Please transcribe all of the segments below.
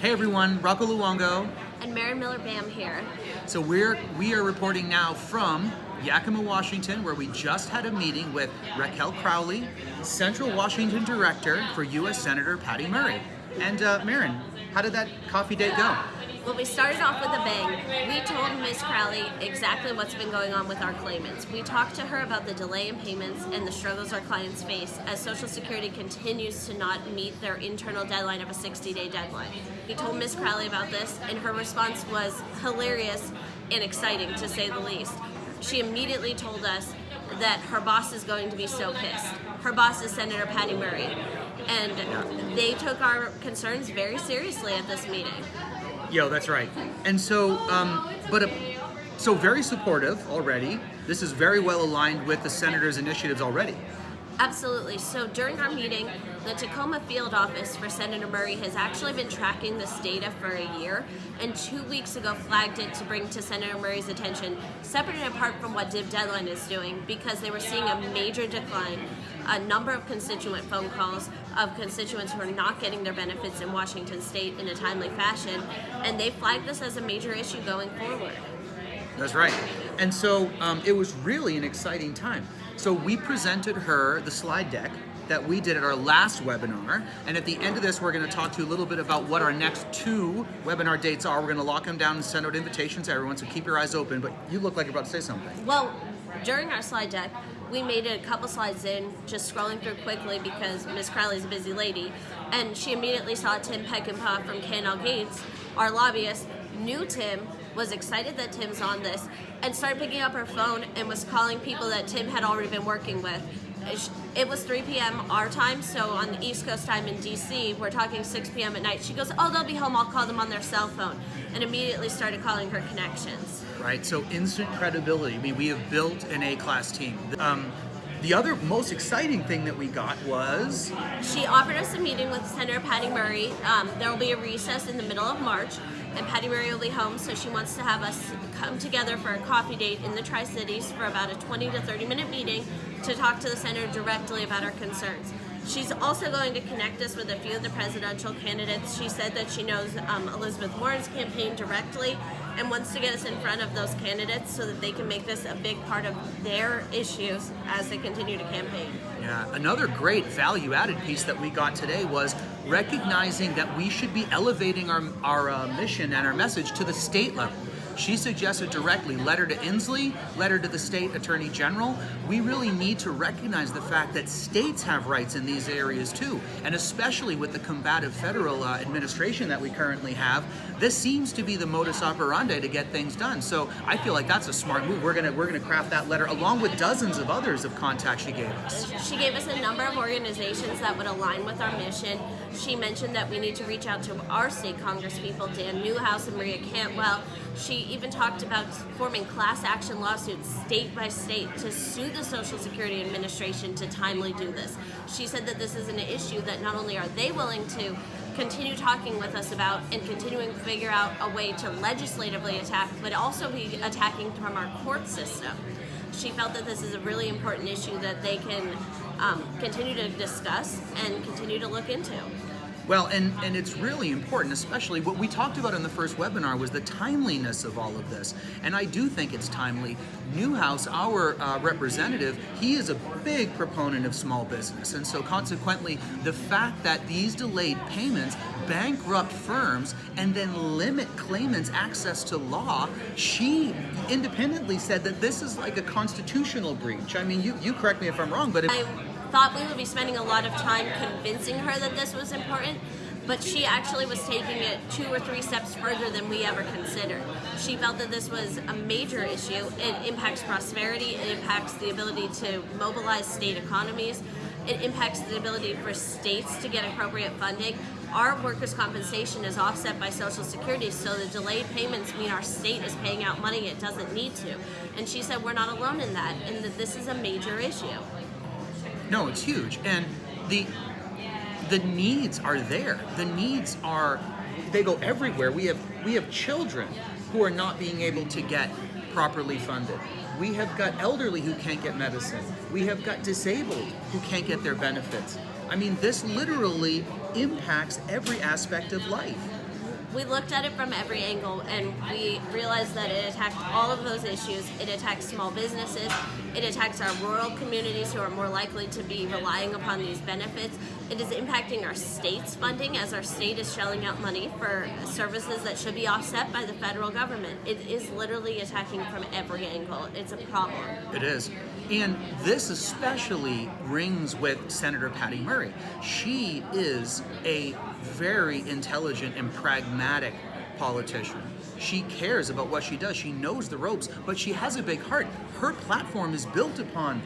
Hey everyone, Raquel Luongo. And Mary Miller Bam here. So we are reporting now from Yakima, Washington, where we just had a meeting with Raquel Crowley, Central Washington Director for U.S. Senator Patty Murray. And Marin, how did that coffee date go? Well, we started off with a bang. We told Ms. Crowley exactly what's been going on with our claimants. We talked to her about the delay in payments and the struggles our clients face as Social Security continues to not meet their internal deadline of a 60-day deadline. We told Ms. Crowley about this, and her response was hilarious and exciting, to say the least. She immediately told us that her boss is going to be so pissed. Her boss is Senator Patty Murray, and they took our concerns very seriously at this meeting. Yo, that's right. And so, so very supportive already. This is very well aligned with the senator's initiatives already. Absolutely. So during our meeting, the Tacoma field office for Senator Murray has actually been tracking this data for a year, and 2 weeks ago flagged it to bring to Senator Murray's attention, separate and apart from what DIB Deadline is doing, because they were seeing a major decline, a number of constituent phone calls of constituents who are not getting their benefits in Washington State in a timely fashion, and they flagged this as a major issue going forward. That's right. And so it was really an exciting time. So we presented her the slide deck that we did at our last webinar, and at the end of this we're going to talk to you a little bit about what our next 2 webinar dates are. We're going to lock them down and send out invitations to everyone, so keep your eyes open. But you look like you're about to say something. Well, during our slide deck, we made it a couple slides in, just scrolling through quickly because Ms. Crowley's a busy lady, and she immediately saw Tim Peckinpah from K&L Gates, our lobbyist, knew Tim, was excited that Tim's on this, and started picking up her phone and was calling people that Tim had already been working with. It was 3 p.m. our time, so on the East Coast time in D.C., we're talking 6 p.m. at night. She goes, oh, they'll be home, I'll call them on their cell phone, and immediately started calling her connections. Right, so instant credibility. I mean, we have built an A-class team. The other most exciting thing that we got was... She offered us a meeting with Senator Patty Murray. There will be a recess in the middle of March, and Patty Murray will be home, so she wants to have us come together for a coffee date in the Tri-Cities for about a 20 to 30-minute meeting to talk to the senator directly about our concerns. She's also going to connect us with a few of the presidential candidates. She said that she knows Elizabeth Warren's campaign directly and wants to get us in front of those candidates so that they can make this a big part of their issues as they continue to campaign. Yeah, another great value-added piece that we got today was recognizing that we should be elevating our mission and our message to the state level. She suggested directly, letter to Inslee, letter to the state attorney general. We really need to recognize the fact that states have rights in these areas too, and especially with the combative federal administration that we currently have, this seems to be the modus operandi to get things done. So I feel like that's a smart move. We're gonna craft that letter along with dozens of others of contacts she gave us. She gave us a number of organizations that would align with our mission. She mentioned that we need to reach out to our state congresspeople, Dan Newhouse and Maria Cantwell. She even talked about forming class action lawsuits state by state to sue the Social Security Administration to timely do this. She said that this is an issue that not only are they willing to continue talking with us about and continuing to figure out a way to legislatively attack, but also be attacking from our court system. She felt that this is a really important issue that they can continue to discuss and continue to look into. Well, and it's really important, especially what we talked about in the first webinar was the timeliness of all of this. And I do think it's timely. Newhouse, our representative, he is a big proponent of small business. And so consequently, the fact that these delayed payments bankrupt firms and then limit claimants' access to law, she independently said that this is like a constitutional breach. I mean, you correct me if I'm wrong, but I thought we would be spending a lot of time convincing her that this was important, but she actually was taking it 2 or 3 steps further than we ever considered. She felt that this was a major issue. It impacts prosperity, it impacts the ability to mobilize state economies, it impacts the ability for states to get appropriate funding. Our workers' compensation is offset by Social Security, so the delayed payments mean our state is paying out money it doesn't need to. And she said we're not alone in that, and that this is a major issue. No, it's huge, and the needs are there. The needs are, they go everywhere. We have children who are not being able to get properly funded. We have got elderly who can't get medicine. We have got disabled who can't get their benefits. I mean, this literally impacts every aspect of life. We looked at it from every angle, and we realized that it attacked all of those issues. It attacks small businesses. It attacks our rural communities who are more likely to be relying upon these benefits. It is impacting our state's funding, as our state is shelling out money for services that should be offset by the federal government. It is literally attacking from every angle. It's a problem. It is. And this especially rings with Senator Patty Murray. She is a very intelligent and pragmatic politician. She cares about what she does. She knows the ropes, but she has a big heart. Her platform is built upon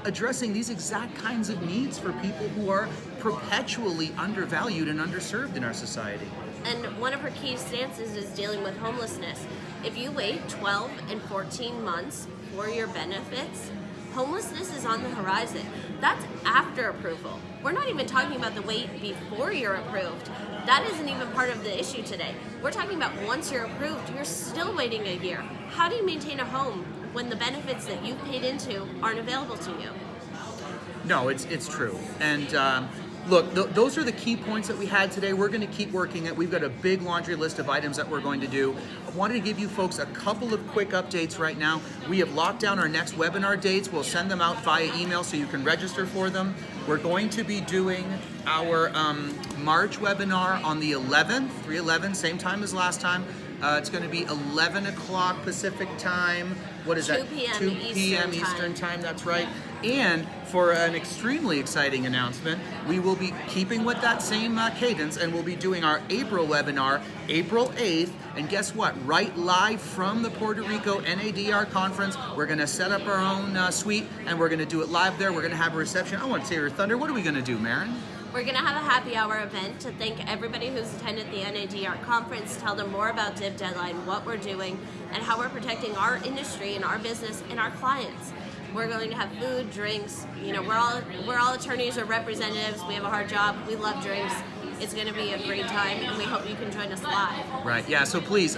addressing these exact kinds of needs for people who are perpetually undervalued and underserved in our society. And one of her key stances is dealing with homelessness. If you wait 12 and 14 months for your benefits, homelessness is on the horizon. That's after approval. We're not even talking about the wait before you're approved. That isn't even part of the issue today. We're talking about once you're approved, you're still waiting a year. How do you maintain a home when the benefits that you paid into aren't available to you? No, it's true. And look, those are the key points that we had today. We're going to keep working it. We've got a big laundry list of items that we're going to do. I wanted to give you folks a couple of quick updates right now. We have locked down our next webinar dates. We'll send them out via email so you can register for them. We're going to be doing our March webinar on the 11th, 3/11, same time as last time. It's going to be 11 o'clock Pacific time. What is 2 that? p.m. 2 p.m. Eastern time, that's right. And for an extremely exciting announcement, we will be keeping with that same cadence, and we'll be doing our April webinar, April 8th. And guess what? Right live from the Puerto Rico NADR conference, we're going to set up our own suite, and we're going to do it live there. We're going to have a reception. I want to say your thunder. What are we going to do, Marin? We're going to have a happy hour event to thank everybody who's attended the NADR conference, tell them more about Div Deadline, what we're doing, and how we're protecting our industry and our business and our clients. We're going to have food, drinks. You know, we're all attorneys or representatives. We have a hard job. We love drinks. It's going to be a great time, and we hope you can join us live. Right. Yeah. So please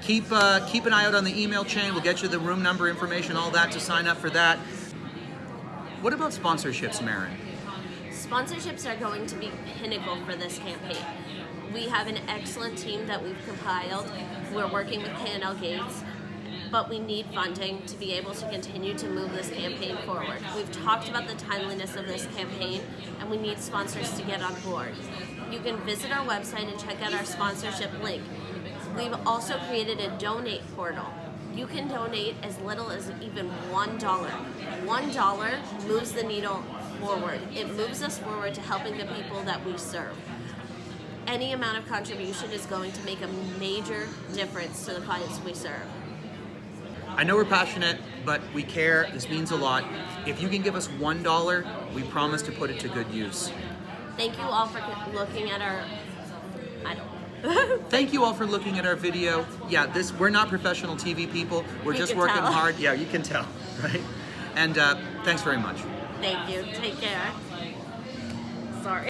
keep an eye out on the email chain. We'll get you the room number information, all that to sign up for that. What about sponsorships, Marin? Sponsorships are going to be pinnacle for this campaign. We have an excellent team that we've compiled. We're working with K&L Gates, but we need funding to be able to continue to move this campaign forward. We've talked about the timeliness of this campaign, and we need sponsors to get on board. You can visit our website and check out our sponsorship link. We've also created a donate portal. You can donate as little as even $1. $1 moves the needle forward. It moves us forward to helping the people that we serve. Any amount of contribution is going to make a major difference to the clients we serve. I know we're passionate, but we care. This means a lot. If you can give us $1, we promise to put it to good use. Thank you all for looking at our... Thank you all for looking at our video. Yeah, we're not professional TV people. We're just working hard. Yeah, you can tell, right? And thanks very much. Thank you. Take care. Sorry.